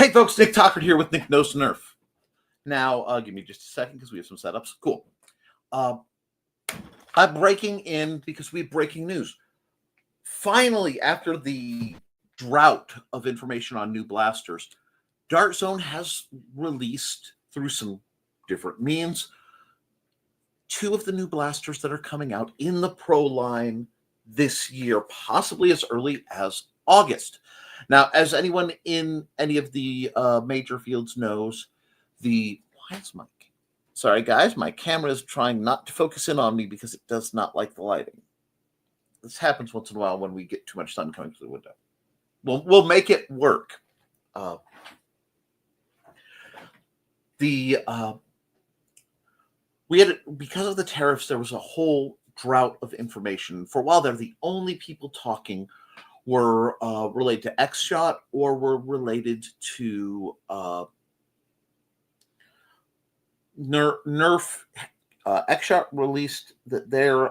Hey folks, Nick Tockard here with Nick Knows Nerf. Now, give me just a second because we have some setups. Cool. I'm breaking in because we have breaking news. Finally, after the drought of information on new blasters, Dart Zone has released, through some different means, 2 of the new blasters that are coming out in the Pro line this year, possibly as early as August. Now, as anyone in any of the major fields knows, sorry guys, my camera is trying not to focus in on me because it does not like the lighting. This happens once in a while when we get too much sun coming through the window. We'll make it work. Because of the tariffs, there was a whole drought of information. For a while there, the only people talking were related to X-Shot or were related to Nerf. X-Shot released that they're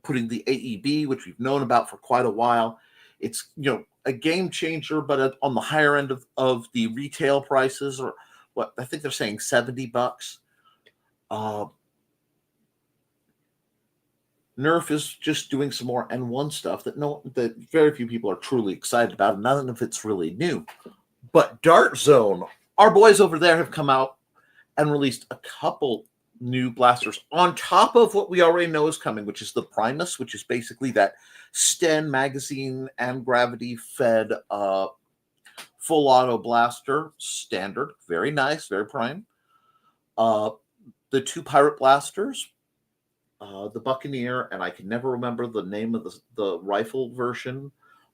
putting the AEB, which we've known about for quite a while. It's a game changer, but on the higher end of the retail prices, or what I think they're saying $70. Nerf is just doing some more N1 stuff that very few people are truly excited about, and none of it's really new. But Dart Zone, our boys over there have come out and released a couple new blasters on top of what we already know is coming, which is the Primus, which is basically that Sten magazine and gravity fed full auto blaster, standard, very nice, very prime. The 2 pirate blasters, the Buccaneer, and I can never remember the name of the rifle version,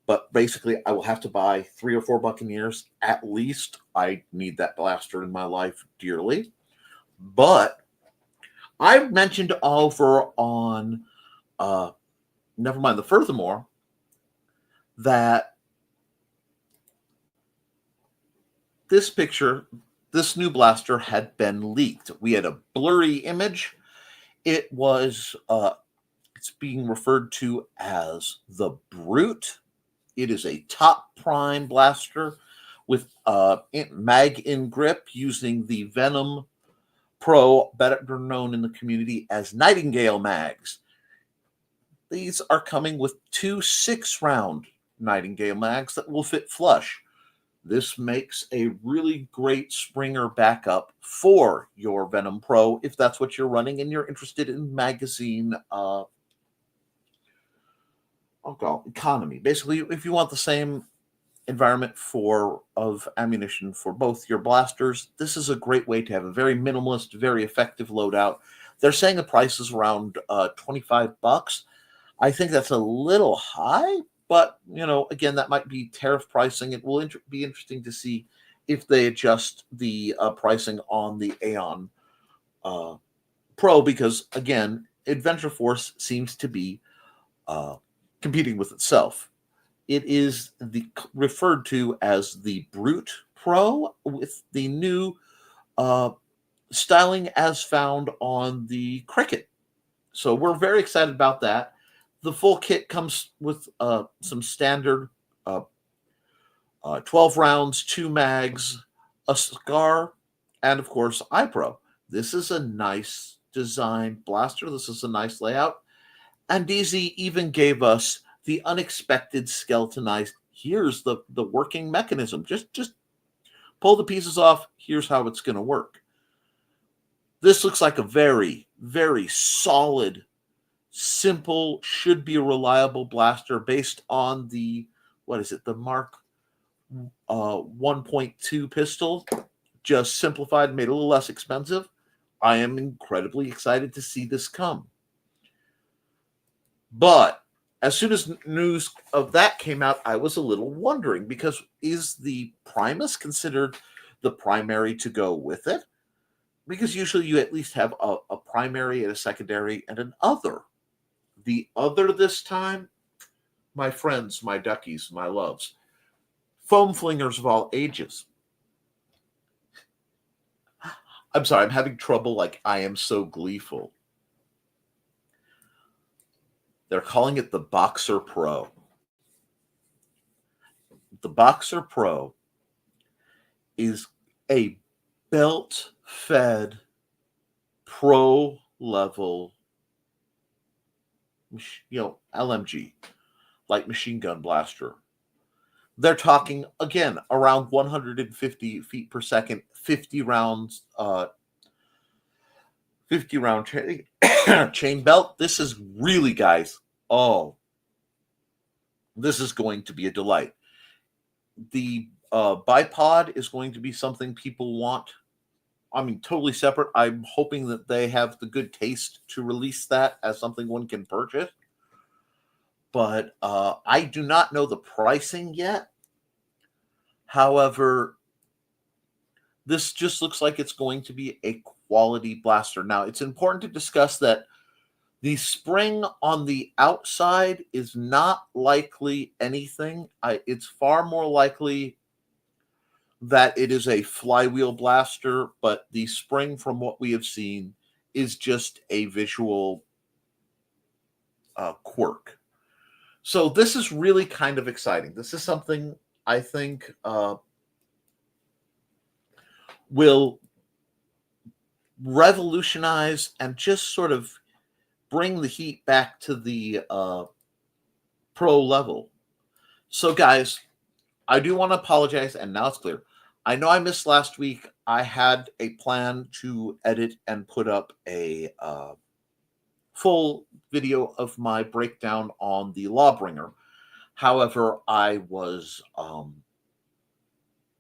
but basically I will have to buy 3 or 4 Buccaneers at least. I need that blaster in my life dearly. But I mentioned over on never mind the Furthermore that this new blaster had been leaked. We had a blurry image. It was, it's being referred to as the Brute. It is a top prime blaster with mag in grip using the Venom Pro, better known in the community as Nightingale mags. These are coming with 2 6-round Nightingale mags that will fit flush. This makes a really great Springer backup for your Venom Pro if that's what you're running and you're interested in magazine economy. Basically, if you want the same environment of ammunition for both your blasters, this is a great way to have a very minimalist, very effective loadout. They're saying the price is around $25. I think that's a little high. But, again, that might be tariff pricing. It will be interesting to see if they adjust the pricing on the Aeon Pro because, again, Adventure Force seems to be competing with itself. It is referred to as the Brute Pro with the new styling as found on the Cricket. So we're very excited about that. The full kit comes with some standard 12 rounds, 2 mags, a scar, and of course, iPro. This is a nice design blaster. This is a nice layout. And DZ even gave us the unexpected skeletonized, here's the working mechanism. Just pull the pieces off. Here's how it's going to work. This looks like a very, very solid, simple, should be a reliable blaster based on the Mark 1.2 pistol, just simplified, made a little less expensive. I am incredibly excited to see this come. But as soon as news of that came out, I was a little wondering, because is the Primus considered the primary to go with it? Because usually you at least have a primary and a secondary and an other. The other this time, my friends, my duckies, my loves, foam flingers of all ages. I'm sorry, I'm having trouble. I am so gleeful. They're calling it the Boxer Pro. The Boxer Pro is a belt-fed, pro-level, LMG, light machine gun blaster. They're talking, again, around 150 feet per second, 50 rounds, 50 round chain belt. This is really, guys, this is going to be a delight. The bipod is going to be something people want. I mean, totally separate. I'm hoping that they have the good taste to release that as something one can purchase. But I do not know the pricing yet. However, this just looks like it's going to be a quality blaster. Now, it's important to discuss that the spring on the outside is not likely anything. It's far more likely that it is a flywheel blaster, but the spring, from what we have seen, is just a visual quirk. So this is really kind of exciting. This is something I think will revolutionize and just sort of bring the heat back to the pro level. So, guys, I do want to apologize, and now it's clear. I know I missed last week. I had a plan to edit and put up a full video of my breakdown on the Lawbringer. However, I was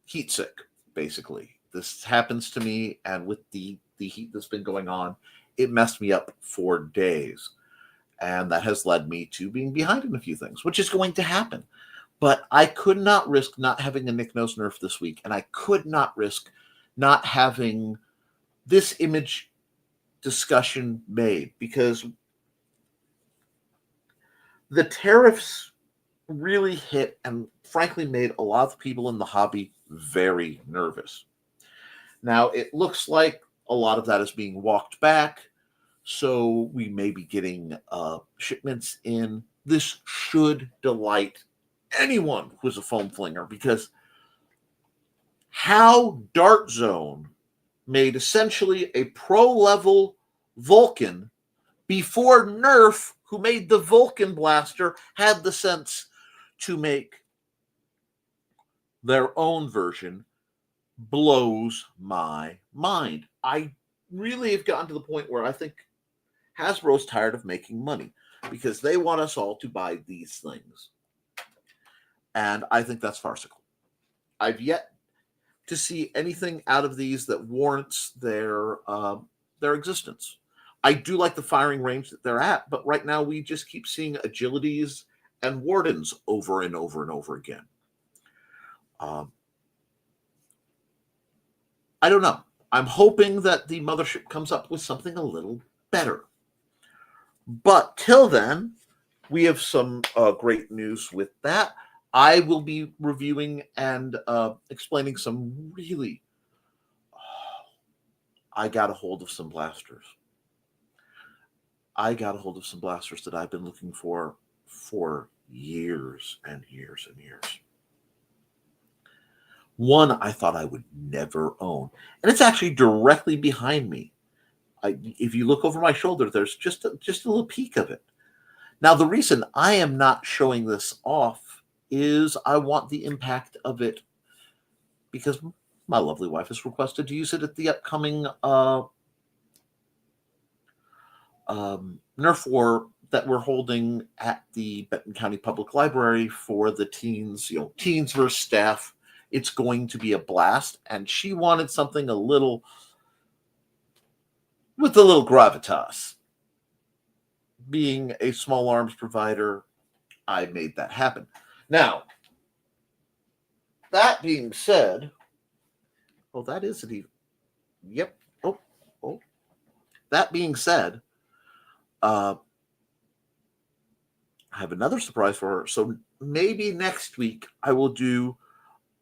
heat sick, basically. This happens to me, and with the heat that's been going on, it messed me up for days. And that has led me to being behind in a few things, which is going to happen. But I could not risk not having a Nick Knows Nerf this week, and I could not risk not having this image discussion made, because the tariffs really hit and frankly made a lot of people in the hobby very nervous. Now, it looks like a lot of that is being walked back, so we may be getting shipments in. This should delight anyone who's a foam flinger, because how Dart Zone made essentially a pro-level Vulcan before Nerf, who made the Vulcan blaster, had the sense to make their own version, blows my mind. I really have gotten to the point where I think Hasbro's tired of making money, because they want us all to buy these things. And I think that's farcical. I've yet to see anything out of these that warrants their existence. I do like the firing range that they're at, but right now we just keep seeing agilities and wardens over and over and over again. I don't know. I'm hoping that the mothership comes up with something a little better. But till then, we have some great news with that. I will be reviewing and explaining some really... I got a hold of some blasters. I got a hold of some blasters that I've been looking for years and years and years. One I thought I would never own, and it's actually directly behind me. If you look over my shoulder, there's just a little peek of it. Now, the reason I am not showing this off is I want the impact of it, because my lovely wife has requested to use it at the upcoming Nerf War that we're holding at the Benton County Public Library for the teens, teens versus staff. It's going to be a blast, and she wanted something with a little gravitas. Being a small arms provider, I made that happen. Now, that being said, that isn't even... Yep. That being said, I have another surprise for her. So maybe next week I will do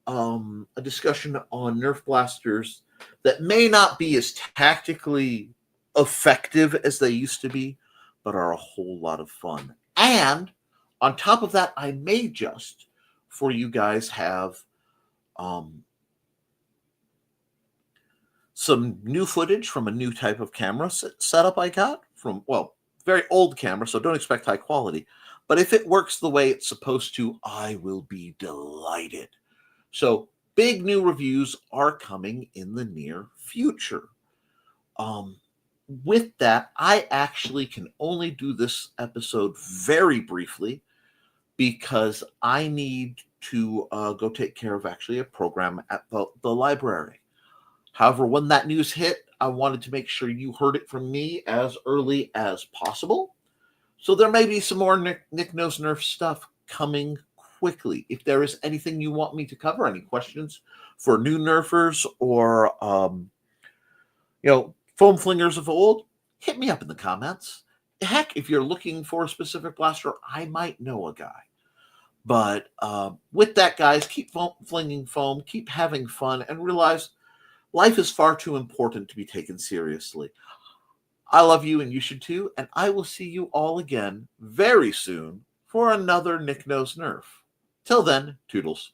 a discussion on Nerf blasters that may not be as tactically effective as they used to be, but are a whole lot of fun. And on top of that, I may just, for you guys, have some new footage from a new type of camera setup I got from, well, very old camera, so don't expect high quality. But if it works the way it's supposed to, I will be delighted. So big new reviews are coming in the near future. With that, I actually can only do this episode very briefly because I need to go take care of actually a program at the library. However, when that news hit, I wanted to make sure you heard it from me as early as possible. So there may be some more Nick Knows Nerf stuff coming quickly. If there is anything you want me to cover, any questions for new Nerfers or foam flingers of old, hit me up in the comments. Heck, if you're looking for a specific blaster, I might know a guy. But with that, guys, keep flinging foam, keep having fun, and realize life is far too important to be taken seriously. I love you, and you should too, and I will see you all again very soon for another Nick Knows Nerf. Till then, toodles.